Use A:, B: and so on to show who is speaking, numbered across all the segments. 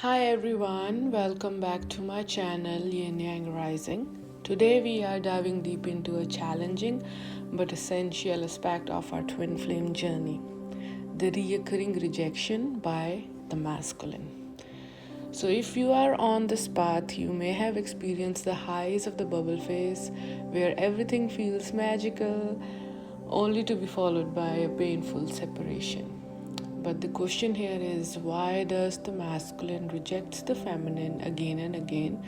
A: Hi everyone, welcome back to my channel Yin Yang Rising. Today we are diving deep into a challenging but essential aspect of our twin flame journey, the reoccurring rejection by the masculine. So if you are on this path, you may have experienced the highs of the bubble phase where everything feels magical only to be followed by a painful separation. But the question here is, why does the masculine reject the feminine again and again,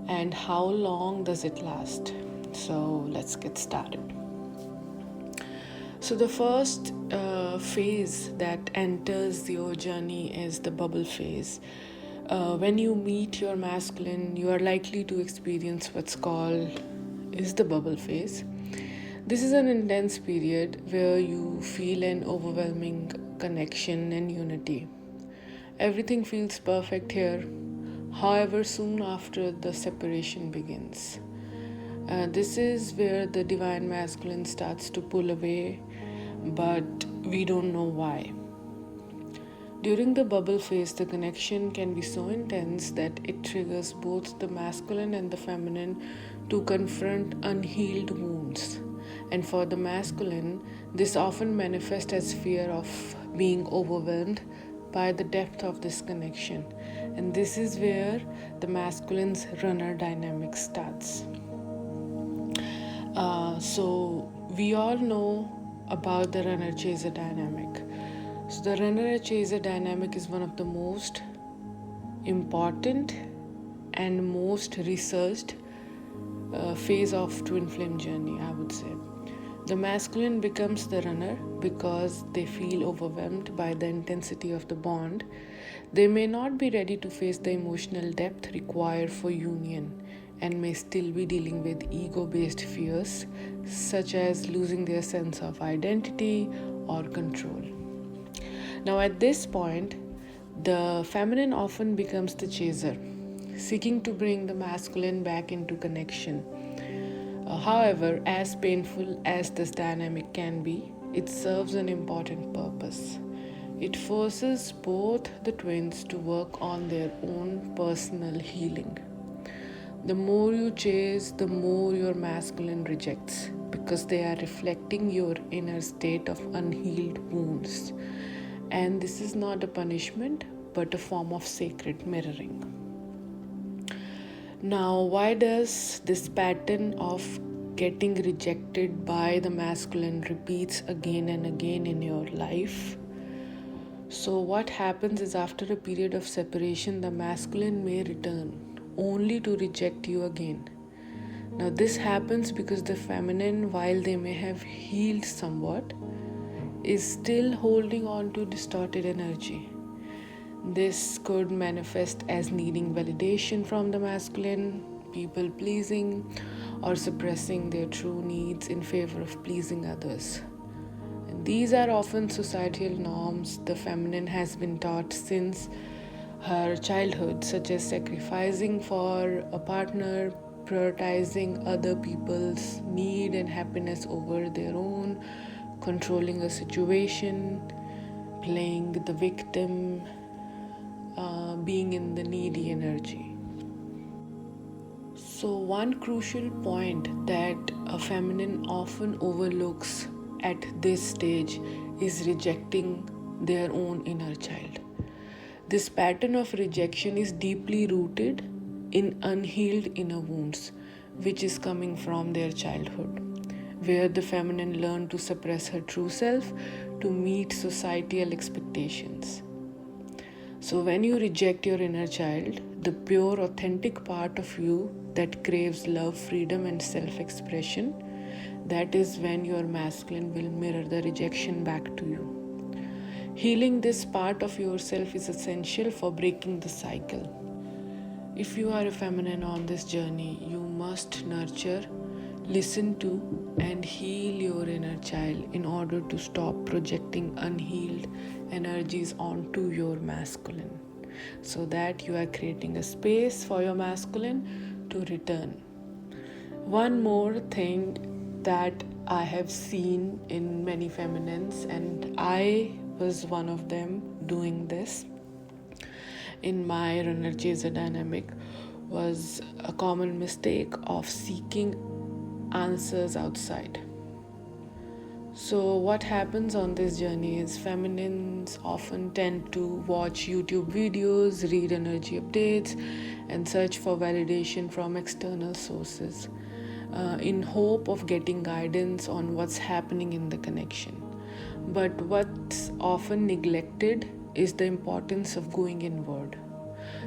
A: and how long does it last? So let's get started. So the first phase that enters your journey is the bubble phase. When you meet your masculine, you are likely to experience what's called is the bubble phase. This is an intense period where you feel an overwhelming connection and unity. Everything feels perfect here. However, soon after the separation begins. This is where the divine masculine starts to pull away, but we don't know why. During the bubble phase, the connection can be so intense that it triggers both the masculine and the feminine to confront unhealed wounds. And for the masculine, this often manifests as fear of being overwhelmed by the depth of this connection. And this is where the masculine's runner dynamic starts. So we all know about the runner-chaser dynamic. So the runner-chaser dynamic is one of the most important and most researched phase of twin flame journey, I would say. The masculine becomes the runner because they feel overwhelmed by the intensity of the bond. They may not be ready to face the emotional depth required for union and may still be dealing with ego-based fears such as losing their sense of identity or control. Now at this point, the feminine often becomes the chaser, seeking to bring the masculine back into connection. However, as painful as this dynamic can be, it serves an important purpose. It forces both the twins to work on their own personal healing. The more you chase, the more your masculine rejects, because they are reflecting your inner state of unhealed wounds. And this is not a punishment, but a form of sacred mirroring. Now, why does this pattern of getting rejected by the masculine repeats again and again in your life? So what happens is, after a period of separation, the masculine may return only to reject you again. Now this happens because the feminine, while they may have healed somewhat, is still holding on to distorted energy. This could manifest as needing validation from the masculine, people pleasing, or suppressing their true needs in favor of pleasing others. And these are often societal norms the feminine has been taught since her childhood, such as sacrificing for a partner, prioritizing other people's need and happiness over their own, controlling a situation, playing the victim, being in the needy energy. So one crucial point that a feminine often overlooks at this stage is rejecting their own inner child. This pattern of rejection is deeply rooted in unhealed inner wounds, which is coming from their childhood, where the feminine learned to suppress her true self to meet societal expectations. So when you reject your inner child, the pure, authentic part of you that craves love, freedom, and self-expression, that is when your masculine will mirror the rejection back to you. Healing this part of yourself is essential for breaking the cycle. If you are a feminine on this journey, you must nurture, listen to, and heal your inner child in order to stop projecting unhealed energies onto your masculine, so that you are creating a space for your masculine to return. One more thing that I have seen in many feminines, and I was one of them doing this, in my runner chaser dynamic was a common mistake of seeking answers outside. So, what happens on this journey is feminines often tend to watch YouTube videos, read energy updates, and search for validation from external sources in hope of getting guidance on what's happening in the connection. But what's often neglected is the importance of going inward.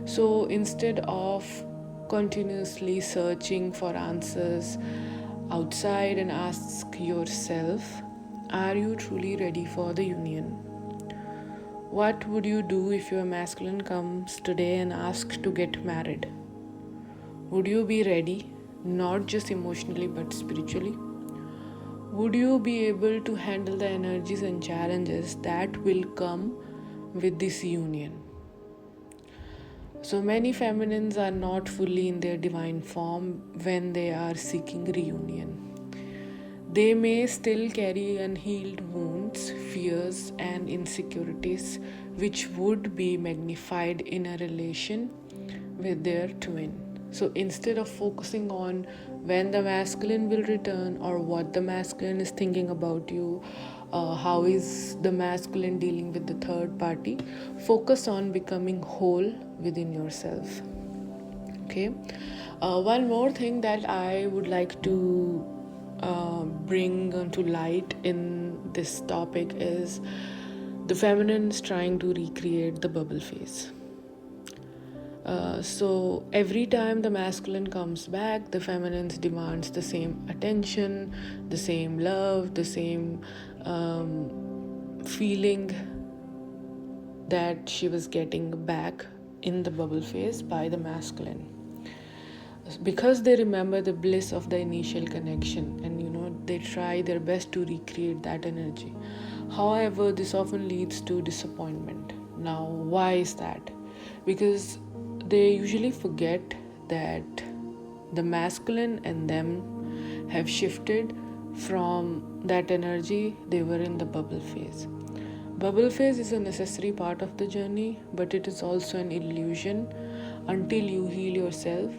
A: So, instead of continuously searching for answers outside, and ask yourself, are you truly ready for the union? What would you do if your masculine comes today and asks to get married? Would you be ready, not just emotionally but spiritually? Would you be able to handle the energies and challenges that will come with this union? So many feminines are not fully in their divine form when they are seeking reunion. They may still carry unhealed wounds, fears, and insecurities, which would be magnified in a relation with their twin. So instead of focusing on when the masculine will return or what the masculine is thinking about you, how is the masculine dealing with the third party, focus on becoming whole within yourself. Okay. One more thing that I would like to bring to light in this topic is the feminine is trying to recreate the bubble phase. So every time the masculine comes back, the feminine demands the same attention, the same love, the same feeling that she was getting back in the bubble phase by the masculine, because they remember the bliss of the initial connection, and they try their best to recreate that energy. However, this often leads to disappointment. Now, why is that? Because they usually forget that the masculine and them have shifted from that energy they were in the bubble phase. Bubble phase is a necessary part of the journey, but it is also an illusion until you heal yourself.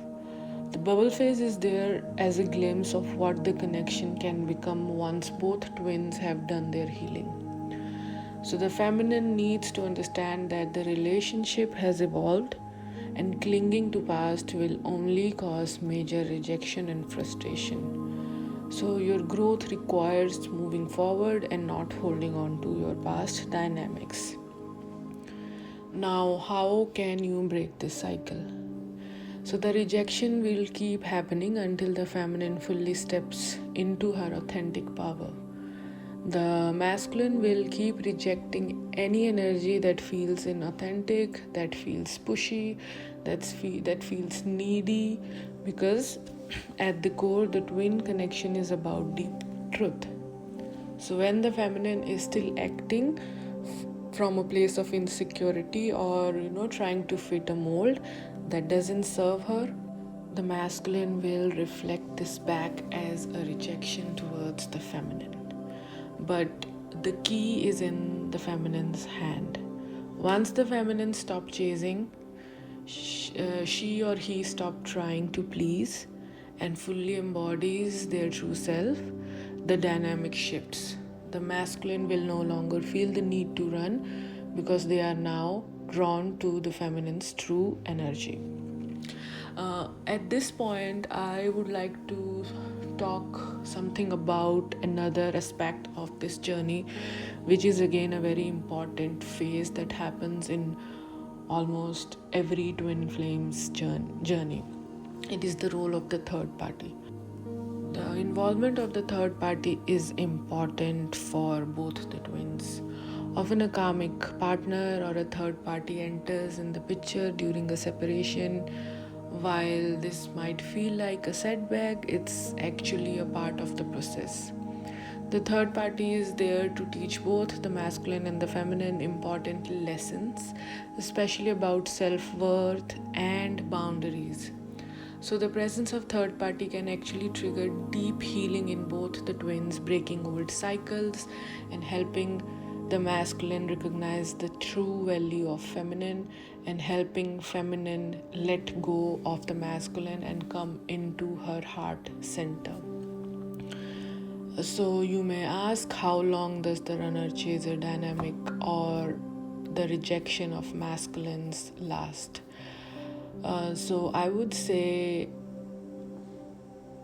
A: The bubble phase is there as a glimpse of what the connection can become once both twins have done their healing. So the feminine needs to understand that the relationship has evolved, and clinging to past will only cause major rejection and frustration. So your growth requires moving forward and not holding on to your past dynamics. Now, how can you break this cycle? So the rejection will keep happening until the feminine fully steps into her authentic power. The masculine will keep rejecting any energy that feels inauthentic, that feels pushy, that feels needy, because at the core, the twin connection is about deep truth. So when the feminine is still acting from a place of insecurity or trying to fit a mold that doesn't serve her, the masculine will reflect this back as a rejection towards the feminine. But the key is in the feminine's hand. Once the feminine stops chasing, she or he stops trying to please and fully embodies their true self, the dynamic shifts. The masculine will no longer feel the need to run because they are now drawn to the feminine's true energy. At this point, I would like to talk something about another aspect of this journey, which is again a very important phase that happens in almost every twin flames journey. It is the role of the third party. The involvement of the third party is important for both the twins. Often a karmic partner or a third party enters in the picture during a separation. While this might feel like a setback, it's actually a part of the process. The third party is there to teach both the masculine and the feminine important lessons, especially about self-worth and boundaries. So the presence of third party can actually trigger deep healing in both the twins, breaking old cycles and helping the masculine recognize the true value of feminine and helping feminine let go of the masculine and come into her heart center. So you may ask, how long does the runner-chaser dynamic or the rejection of masculines last? So I would say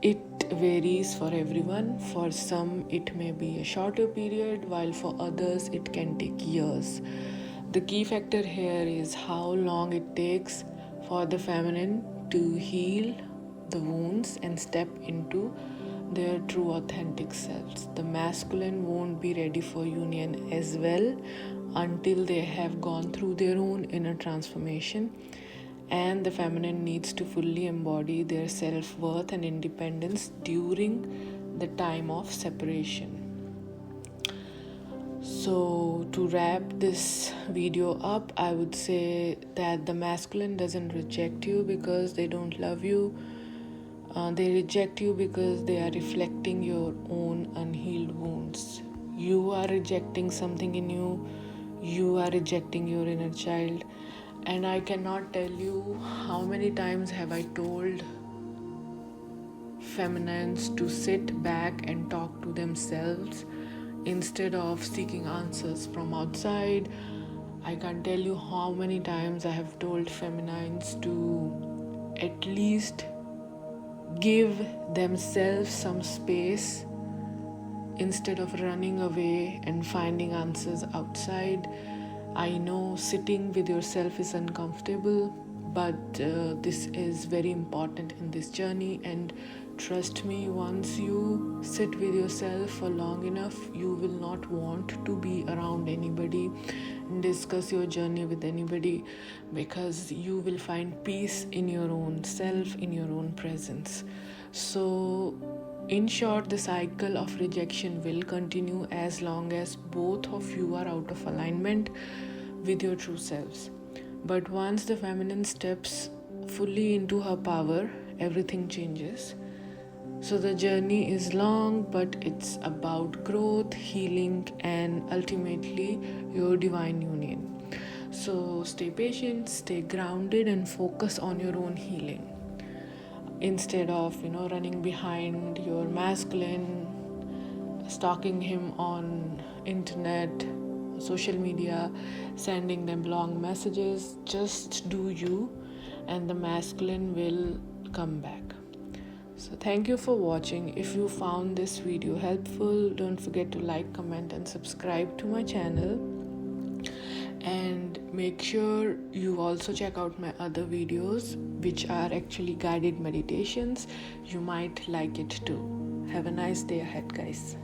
A: it varies for everyone. For some, it may be a shorter period, while for others, it can take years. The key factor here is how long it takes for the feminine to heal the wounds and step into their true authentic selves. The masculine won't be ready for union as well until they have gone through their own inner transformation, and the feminine needs to fully embody their self-worth and independence during the time of separation. So to wrap this video up, I would say that the masculine doesn't reject you because they don't love you. They reject you because they are reflecting your own unhealed wounds. You are rejecting something in you. You are rejecting your inner child. And I cannot tell you how many times have I told feminines to sit back and talk to themselves instead of seeking answers from outside. I can't tell you how many times I have told feminines to at least give themselves some space instead of running away and finding answers outside. I know sitting with yourself is uncomfortable, but this is very important in this journey, and trust me, once you sit with yourself for long enough, you will not want to be around anybody and discuss your journey with anybody, because you will find peace in your own self, in your own presence. So in short, the cycle of rejection will continue as long as both of you are out of alignment with your true selves. But once the feminine steps fully into her power, everything changes. So the journey is long, but it's about growth, healing, and ultimately your divine union. So stay patient, stay grounded, and focus on your own healing. Instead of, running behind your masculine, stalking him on internet, social media, sending them long messages, just do you, and the masculine will come back. So thank you for watching. If you found this video helpful, don't forget to like, comment, and subscribe to my channel. And make sure you also check out my other videos, which are actually guided meditations. You might like it too. Have a nice day ahead, guys.